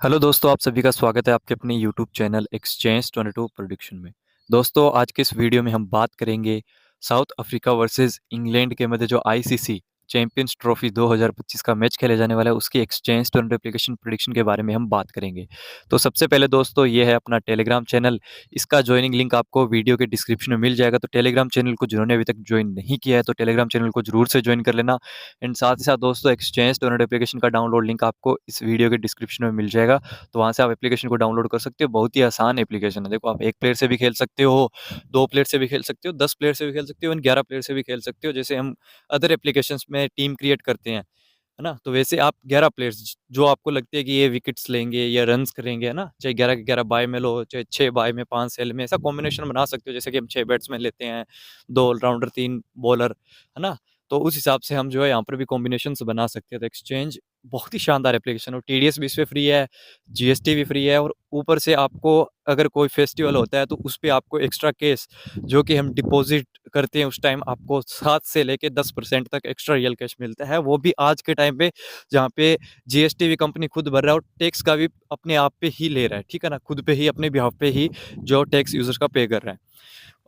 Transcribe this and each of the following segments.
Hello दोस्तों, आप सभी का स्वागत है आपके अपने यूट्यूब चैनल एक्सचेंज 22 प्रोडिक्शन में। दोस्तों, आज के इस वीडियो में हम बात करेंगे साउथ अफ्रीका वर्सेस इंग्लैंड के मध्य जो आईसीसी चैंपियंस ट्रॉफी 2025 का मैच खेले जाने वाला है, उसकी एक्सचेंज 22 एप्लीकेशन प्रेडिक्शन के बारे में हम बात करेंगे। तो सबसे पहले दोस्तों, ये है अपना टेलीग्राम चैनल। इसका ज्वाइनिंग लिंक आपको वीडियो के डिस्क्रिप्शन में मिल जाएगा। तो टेलीग्राम चैनल को जिन्होंने अभी तक ज्वाइन नहीं किया है, तो टेलीग्राम चैनल को जरूर से ज्वाइन कर लेना। एंड साथ ही साथ दोस्तों, एक्सचेंज 22 एप्लीकेशन का डाउनलोड लिंक आपको इस वीडियो के डिस्क्रिप्शन में मिल जाएगा। तो वहाँ से आप एप्लीकेशन को डाउनलोड कर सकते हो। बहुत ही आसान एप्लीकेशन है। देखो, आप 1 प्लेयर से भी खेल सकते हो, 2 प्लेयर से भी खेल सकते हो, 10 प्लेयर से भी खेल सकते हो, एंड 11 प्लेयर से भी खेल सकते हो। जैसे हम अदर एप्लीकेशंस में टीम क्रिएट करते हैं, है ना? तो वैसे आप 11 प्लेयर्स जो आपको लगते हैं कि ये विकेट्स लेंगे या रन्स करेंगे, है ना? चाहे 11 के 11 बाय में लो, चाहे 6 बाय में, 5 सेल में, ऐसा कॉम्बिनेशन बना सकते हो। जैसे कि हम 6 बैट्समैन लेते हैं, 2 ऑलराउंडर, 3 बॉलर, है ना? तो उस हिसाब से हम जो है यहाँ पर भी कॉम्बिनेशंस बना सकते हैं। तो एक्सचेंज बहुत ही शानदार एप्लीकेशन है और टीडीएस भी इसपे फ्री है, जीएसटी भी फ्री है, और ऊपर से आपको अगर कोई फेस्टिवल होता है तो उस पे आपको एक्स्ट्रा कैश जो कि हम डिपॉजिट करते हैं उस टाइम आपको 7 से लेके 10% तक एक्स्ट्रा रियल कैश मिलता है। वो भी आज के टाइम पे जहाँ पे जीएसटी भी कंपनी खुद भर रहा है और टैक्स का भी अपने आप पे ही ले रहा है, ठीक है ना? खुद पे ही अपने बिहाफ पे ही जो टैक्स यूज़र्स का पे कर रहा है।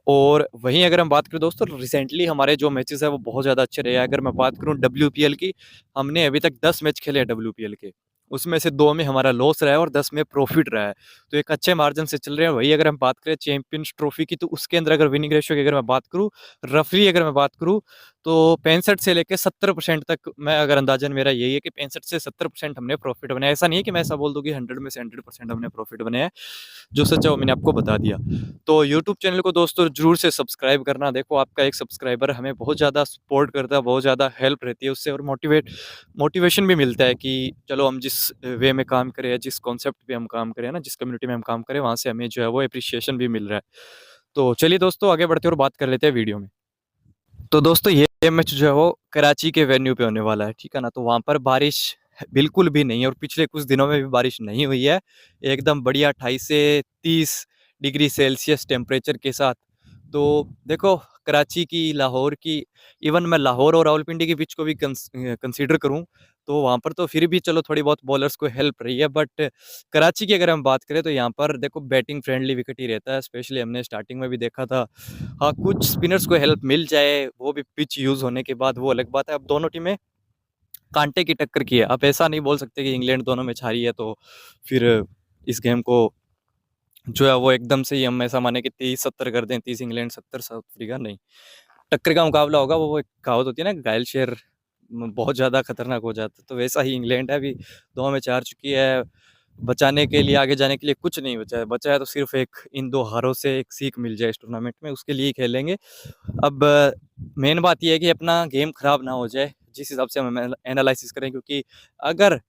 और वहीं अगर हम बात करें दोस्तों, रिसेंटली हमारे जो मैचेस है वो बहुत ज़्यादा अच्छे रहे हैं। अगर मैं बात करूँ डब्ल्यूपीएल की, हमने अभी तक 10 मैच खेले हैं डब्ल्यूपीएल के। उसमें से 2 में हमारा लॉस रहा है और 10 में प्रॉफिट रहा है। तो एक अच्छे मार्जिन से चल रहे हैं। वही अगर हम बात करें चैंपियंस ट्रॉफी की, तो उसके अंदर अगर विनिंग रेशियो की अगर मैं बात करूँ, रफली अगर मैं बात करूँ, तो 65 से लेके 70% तक, मैं अगर अंदाज़न मेरा यही है कि 65 से 70% हमने प्रॉफिट बनाया है। ऐसा नहीं है कि मैं ऐसा बोल दूँ कि 100 में से 100% हमने प्रॉफिट बनाया है। जो सच है वो मैंने आपको बता दिया। तो यूट्यूब चैनल को दोस्तों ज़रूर से सब्सक्राइब करना। देखो, आपका एक सब्सक्राइबर हमें बहुत ज़्यादा सपोर्ट करता है, बहुत ज़्यादा हेल्प रहती है उससे, और मोटिवेशन भी मिलता है कि चलो हम जिस वे में काम करें या जिस कॉन्सेप्ट पे हम काम करें ना, जिस कम्युनिटी में हम काम करें, वहाँ से हमें जो है वो एप्रिसिएशन भी मिल रहा है। तो चलिए दोस्तों, आगे बढ़ते हैं और बात कर लेते हैं वीडियो में। तो दोस्तों, ये मैच जो है वो कराची के वेन्यू पे होने वाला है, ठीक है ना? तो वहाँ पर बारिश बिल्कुल भी नहीं है और पिछले कुछ दिनों में भी बारिश नहीं हुई है। एकदम बढ़िया 28 से 30 डिग्री सेल्सियस टेम्परेचर के साथ। तो देखो, कराची की, लाहौर की, इवन मैं लाहौर और रावलपिंडी की पिच को भी कंसीडर करूँ, तो वहाँ पर तो फिर भी चलो थोड़ी बहुत बॉलर्स को हेल्प रही है। बट कराची की अगर हम बात करें तो यहाँ पर देखो बैटिंग फ्रेंडली विकेट ही रहता है। स्पेशली हमने स्टार्टिंग में भी देखा था। हाँ, कुछ स्पिनर्स को हेल्प मिल जाए, वो भी पिच यूज़ होने के बाद, वो अलग बात है। अब दोनों टीमें कांटे की टक्कर की है। आप ऐसा नहीं बोल सकते कि इंग्लैंड दोनों मैच हारी है तो फिर इस गेम को जो है वो एकदम से ही हम ऐसा माने कि 30-70 कर दें, 30 इंग्लैंड 70 साउथ अफ्रीका, नहीं। टक्कर का मुकाबला होगा। वो एक कहावत होती है ना, घायल शेर बहुत ज़्यादा खतरनाक हो जाता है। तो वैसा ही इंग्लैंड है, अभी 2 मैच हार चुकी है। बचाने के लिए, आगे जाने के लिए कुछ नहीं बचा है। बचा है तो सिर्फ एक, इन 2 हारों से एक सीख मिल जाए इस टूर्नामेंट में, उसके लिए ही खेलेंगे। अब मेन बात ये है कि अपना गेम खराब ना हो जाए, जिस हिसाब से हम एनालिसिस करें, क्योंकि अगर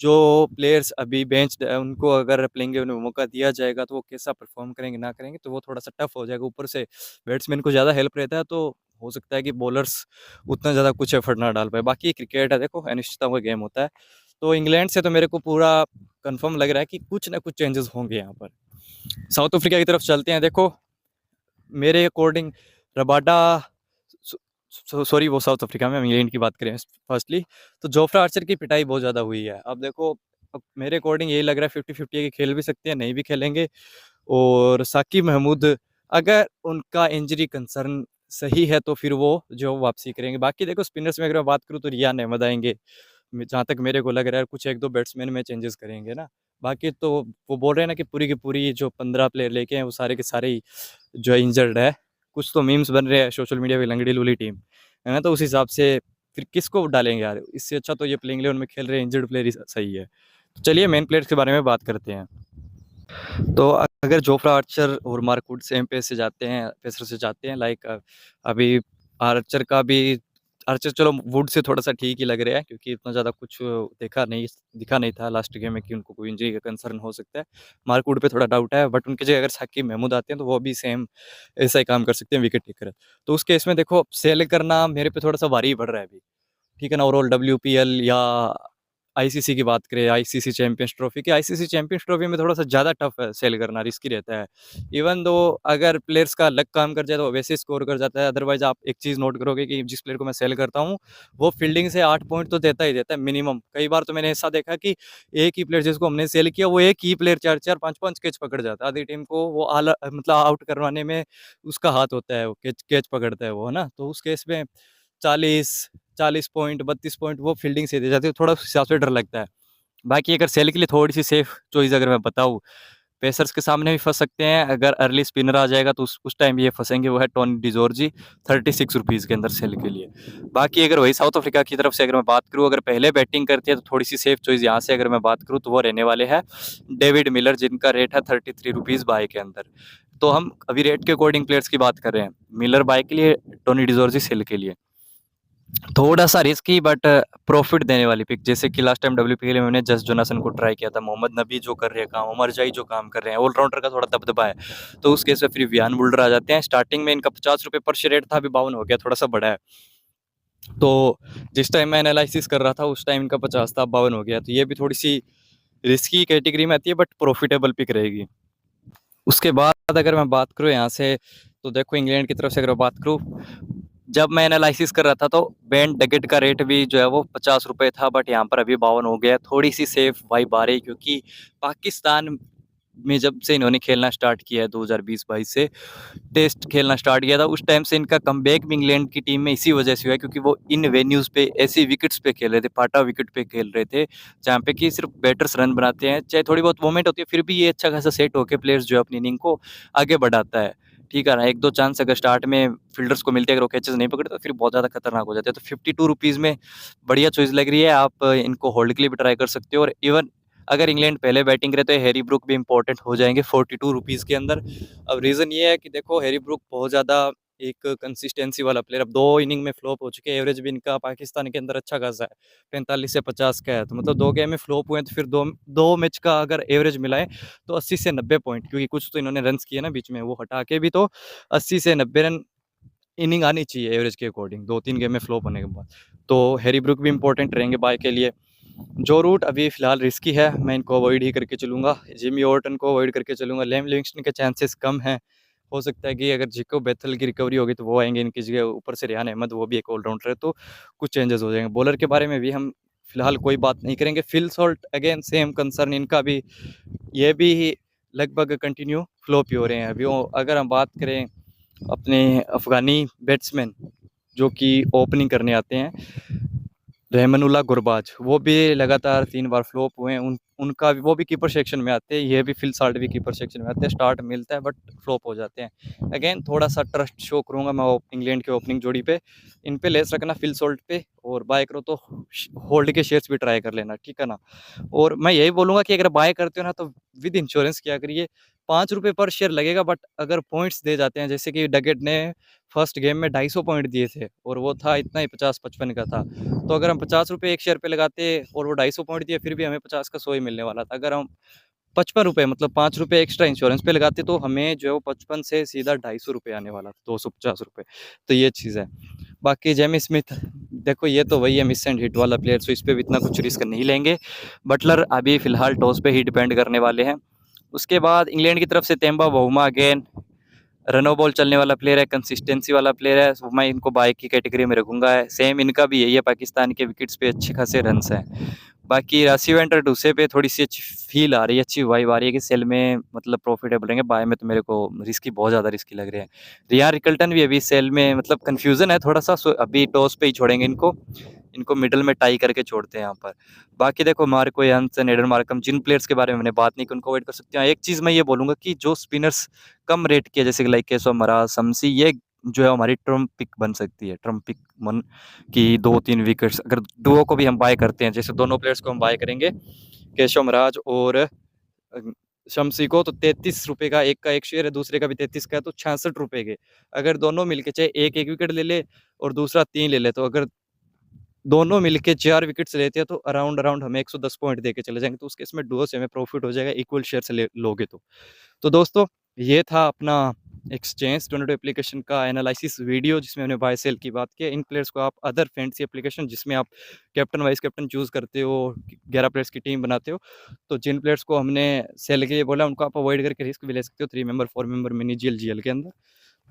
जो प्लेयर्स अभी बेंच्ड है उनको अगर प्लेइंग इलेवन में मौका दिया जाएगा तो वो कैसा परफॉर्म करेंगे ना करेंगे, तो वो थोड़ा सा टफ हो जाएगा। ऊपर से बैट्समैन को ज़्यादा हेल्प रहता है, तो हो सकता है कि बॉलर्स उतना ज़्यादा कुछ एफर्ट ना डाल पाए। बाकी क्रिकेट है, देखो अनिश्चितता का गेम होता है। तो इंग्लैंड से तो मेरे को पूरा कंफर्म लग रहा है कि कुछ ना कुछ चेंजेस होंगे यहाँ पर। साउथ अफ्रीका की तरफ चलते हैं। देखो, मेरे अकॉर्डिंग रबाडा, सॉरी वो साउथ अफ्रीका में, हम इंग्लैंड की बात करें फर्स्टली, तो जोफ्रा आर्चर की पिटाई बहुत ज़्यादा हुई है। अब देखो, अब मेरे अकॉर्डिंग यही लग रहा है 50-50 है कि खेल भी सकते हैं, नहीं भी खेलेंगे। और साकिब महमूद, अगर उनका इंजरी कंसर्न सही है तो फिर वो जो वापसी करेंगे। बाकी देखो, स्पिनर्स में अगर मैं बात करूँ तो रियान अहमद आएंगे, जहाँ तक मेरे को लग रहा है। कुछ 1-2 बैट्समैन में चेंजेस करेंगे ना। बाकी तो वो बोल रहे हैं ना कि पूरी की पूरी जो 15 प्लेयर लेके हैं वो सारे के सारे ही जो है इंजर्ड है। कुछ तो मीम्स बन रहे हैं सोशल मीडिया पे, लंगड़ी लूली टीम, है ना? तो उस हिसाब से फिर किसको डालेंगे यार? इससे अच्छा तो ये प्लेइंग 11 में खेल रहे इंजर्ड प्लेयर ही सही है। तो चलिए मेन प्लेयर्स के बारे में बात करते हैं। तो अगर जोफ्रा आर्चर और मार्क वुड सेम पेस से जाते हैं, पेसर से जाते हैं, लाइक अभी आर्चर का भी, आर्चर चलो वुड से थोड़ा सा ठीक ही लग रहा है, क्योंकि इतना ज़्यादा कुछ दिखा नहीं था लास्ट गेम में कि उनको कोई इंजरी का कंसर्न हो सकता है। मार्क वुड पे थोड़ा डाउट है, बट उनकी जगह अगर साकिब महमूद आते हैं तो वो भी सेम ऐसा ही काम कर सकते हैं, विकेट टेकर। तो उस केस में देखो, सेल करना मेरे पे थोड़ा सा भारी पड़ रहा है अभी, ठीक है ना? ओवरऑल डब्ल्यूपीएल या आईसीसी की बात करें, आईसीसी चैंपियंस ट्रॉफी की, आईसीसी चैंपियंस ट्रॉफी में थोड़ा-सा ज़्यादा टफ है सेल करना, रिस्की रहता है। इवन दो अगर प्लेयर्स का लक काम कर जाए तो वैसे स्कोर कर जाता है, अदरवाइज़ आप एक चीज़ नोट करोगे कि जिस प्लेयर को मैं सेल करता हूँ, वो फील्डिंग से 8 पॉइंट तो देता ही देता है मिनिमम। कई बार तो मैंने ऐसा देखा कि एक ही प्लेयर जिसको हमने सेल किया, वो एक ही प्लेयर 4-4, 5-5 कैच पकड़ जाता है। आधी टीम को वो मतलब आउट करवाने में उसका हाथ होता है, वो कैच कैच पकड़ता है वो, है ना? तो उस केस में 40 40 पॉइंट, 32 पॉइंट वो फील्डिंग से दे जाते हैं, थोड़ा उस हिसाब से डर लगता है। बाकी अगर सेल के लिए थोड़ी-सी सेफ चॉइस अगर मैं बताऊँ, पेसर्स के सामने भी फँस सकते हैं, अगर अर्ली स्पिनर आ जाएगा तो उस टाइम ये फँसेंगे, वो है टोनी डिजॉर्जी, ₹36 के अंदर सेल के लिए। बाकी अगर वही साउथ अफ्रीका की तरफ से अगर मैं बात करूँ, अगर पहले बैटिंग करती है तो थोड़ी-सी सेफ चॉइस यहाँ से अगर मैं बात करूँ तो वो रहने वाले हैं डेविड मिलर, जिनका रेट है ₹33 बाय के अंदर। तो हम अभी रेट के अकॉर्डिंग प्लेयर्स की बात कर रहे हैं, मिलर बाय के लिए, टोनी डिजॉर्जी सेल के लिए। थोड़ा-सा रिस्की बट प्रॉफ़िट देने वाली पिक, जैसे कि लास्ट टाइम डब्ल्यूपी के लिए मैंने जस जोनासन को ट्राई किया था, मोहम्मद नबी जो कर रहे हैं काम, उमर जाई जो काम कर रहे हैं, ऑलराउंडर का थोड़ा दबदबा है। तो उस केस में फिर वियान बुल्डर आ जाते हैं। स्टार्टिंग में इनका ₹50 पर शेयर रेट था, अभी 52 हो गया, थोड़ा-सा बढ़ा है। तो जिस टाइम मैं एनालिसिस कर रहा था, उस टाइम इनका 50 था, अब 52 हो गया। तो ये भी थोड़ी-सी रिस्की कैटेगरी में आती है बट प्रॉफ़िटेबल पिक रहेगी। उसके बाद अगर मैं बात करूँ यहाँ से, तो देखो इंग्लैंड की तरफ से अगर मैं बात करूँ, जब मैं एनालिसिस कर रहा था तो बेन डगेट का रेट भी जो है वो ₹50 था, बट यहाँ पर अभी 52 हो गया है। थोड़ी-सी सेफ वाइब आ रही है, क्योंकि पाकिस्तान में जब से इन्होंने खेलना स्टार्ट किया है 2020-22 से, टेस्ट खेलना स्टार्ट किया था, उस टाइम से इनका कमबैक भी इंग्लैंड की टीम में इसी वजह से हुआ है, क्योंकि वो इन वेन्यूज़ पे ऐसी विकेट्स पे खेल रहे थे, पाटा विकेट पे खेल रहे थे, जहाँ पे कि सिर्फ बैटर्स रन बनाते हैं। चाहे थोड़ी बहुत मूवमेंट होती है, फिर भी ये अच्छा खासा सेट होके प्लेयर्स जो है अपनी इनिंग को आगे बढ़ाता है। ठीक है ना? 1-2 चांस अगर स्टार्ट में फील्डर्स को मिलते हैं, अगर वो कैचेज़ नहीं पकड़ते, तो फिर बहुत ज़्यादा खतरनाक हो जाते हैं। तो ₹52 में बढ़िया चॉइस लग रही है, आप इनको होल्ड के लिए भी ट्राई कर सकते हो, और इवन अगर इंग्लैंड पहले बैटिंग करे तो हैरी ब्रूक भी इम्पोर्टेंट हो जाएँगे ₹42 के अंदर। अब रीज़न ये है कि देखो हैरी ब्रूक बहुत ज़्यादा एक कंसिस्टेंसी वाला प्लेयर, अब 2 इनिंग में फ्लॉप हो चुके हैं, एवरेज भी इनका पाकिस्तान के अंदर अच्छा खासा है, 45 से 50 का है। तो मतलब 2 गेम में फ्लॉप हुए हैं, तो फिर 2 मैच का अगर एवरेज मिलाएँ तो 80 से 90 पॉइंट, क्योंकि कुछ तो इन्होंने रन्स किए ना बीच में, वो हटा के भी तो 80 से 90 रन इनिंग आनी चाहिए एवरेज के अकॉर्डिंग, 2-3 गेम में फ्लॉप होने के बाद। तो हैरी ब्रूक भी इम्पोर्टेंट रहेंगे बाय के लिए। जो रूट अभी फ़िलहाल रिस्की है, मैं इनको अवॉइड ही करके चलूँगा। जिमी ऑर्टन को अवॉइड करके चलूँगा। लैम लिविंगस्टन के चांसेस कम हैं। हो सकता है कि अगर जिको बेथल की रिकवरी होगी तो वो आएँगे इनकी जगह। ऊपर से रेहान अहमद, वो भी एक ऑलराउंडर है, तो कुछ चेंजेस हो जाएँगे। बॉलर के बारे में भी हम फ़िलहाल कोई बात नहीं करेंगे। Phil Salt again same concern इनका भी, ये भी लगभग कंटिन्यू फ्लॉप ही हो रहे हैं। अभी अगर हम बात करें अपने अफ़गानी बैट्समैन जो कि ओपनिंग करने आते हैं, रहमानुल्लाह गुरबाज, वो भी लगातार 3 बार फ्लॉप हुए हैं। उनका भी, वो भी कीपर सेक्शन में आते हैं, ये भी फिल साल्ट भी कीपर सेक्शन में आते हैं। स्टार्ट मिलता है बट फ्लॉप हो जाते हैं। अगेन थोड़ा-सा ट्रस्ट शो करूँगा मैं इंग्लैंड की ओपनिंग जोड़ी पे। इन पे लेस रखना फिल साल्ट पे, और बाय करो तो होल्ड के शेयर्स भी ट्राई कर लेना, ठीक है ना? और मैं यही बोलूँगा कि अगर बाय करते हो ना, तो विद इंश्योरेंस किया करिए। ₹5 पर शेयर लगेगा, बट अगर पॉइंट्स दे जाते हैं, जैसे कि डगेट ने फर्स्ट गेम में 250 पॉइंट दिए थे और वो था इतना ही 50-55 का था। तो अगर हम ₹50 एक शेयर पे लगाते और वो 250 पॉइंट दिए, फिर भी हमें 50 का 100 ही मिलने वाला था। अगर हम ₹55 मतलब ₹5 एक्स्ट्रा इंश्योरेंस पे लगाते, तो हमें जो है वो 55 से सीधा ₹250 आने वाला था, ₹250। तो ये चीज़ है। बाकी जेमी स्मिथ, देखो ये तो वही है मिस एंड हिट वाला प्लेयर, तो इस पे भी इतना कुछ रिस्क नहीं लेंगे। बटलर अभी फ़िलहाल टॉस पे ही डिपेंड करने वाले हैं। उसके बाद इंग्लैंड की तरफ से तेम्बा बाउमा, अगेन रनो बॉल चलने वाला प्लेयर है, कंसिस्टेंसी वाला प्लेयर है, तो मैं इनको बाय की कैटेगरी में रखूँगा। सेम इनका भी यही है, पाकिस्तान के विकेट्स पे अच्छे खासे रन्स हैं। बाकी राशिव एंटर डूसे पे थोड़ी-सी अच्छी फ़ील आ रही है, अच्छी वाइब आ रही है कि सेल में मतलब प्रॉफिटेबल रहेंगे, बाय में तो मेरे को रिस्की, बहुत ज़्यादा रिस्की लग रहे हैं। रियान रिकल्टन भी अभी सेल में, मतलब कन्फ्यूज़न है थोड़ा-सा, सो अभी टॉस पे ही छोड़ेंगे इनको। इनको मिडल में टाई करके छोड़ते हैं यहाँ पर। बाकी देखो मार्को यान्सन, एडन मार्कम, जिन प्लेयर्स के बारे में मैंने बात नहीं की, उनको अवॉइड कर सकते हैं। एक चीज़ मैं ये बोलूँगा कि जो स्पिनर्स कम रेट के, जैसे कि लाइक केशव महाराज, शम्सी, ये जो है हमारी ट्रम्प पिक बन सकती है। ट्रम्प पिक मन की 2-3 विकेट्स अगर डुओ को भी हम बाय करते हैं, जैसे दोनों प्लेयर्स को हम बाय करेंगे, केशव महाराज और शम्सी को, तो ₹33 का, एक का एक शेयर है, दूसरे का भी 33 का है, तो ₹66 के। अगर दोनों मिलके चाहे एक 1 विकेट ले ले और दूसरा 3 ले ले, तो अगर दोनों मिलके 4 विकेट्स लेते हैं, तो अराउंड हमें 110 पॉइंट देके चले जाएँगे। तो उस केस में डुओ से हमें प्रॉफिट हो जाएगा, इक्वल शेयर से ले लोगे तो। तो दोस्तों, ये था अपना एक्सचेंज 22 एप्लीकेशन का एनालिसिस वीडियो जिसमें हमने बाय सेल की बात की है। इन प्लेयर्स को आप अदर फैंसी एप्लीकेशन जिसमें आप कैप्टन वाइस कैप्टन चूज़ करते हो, 11 प्लेयर्स की टीम बनाते हो, तो जिन प्लेयर्स को हमने सेल के लिए बोला उनको आप अवॉइड करके रिस्क भी ले सकते हो 3 मेंबर 4 मेंबर मिनी जीएल के अंदर।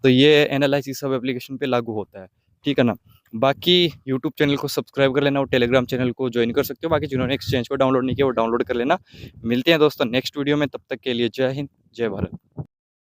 तो ये एनालिसिस सब एप्लीकेशन पे लागू होता है, ठीक है ना। बाकी यूट्यूब चैनल को सब्सक्राइब कर लेना और टेलीग्राम चैनल को ज्वाइन कर सकते हो। बाकी जिन्होंने एक्सचेंज को डाउनलोड नहीं किया वो डाउनलोड कर लेना। मिलते हैं दोस्तों नेक्स्ट वीडियो में, तब तक के लिए जय हिंद, जय भारत।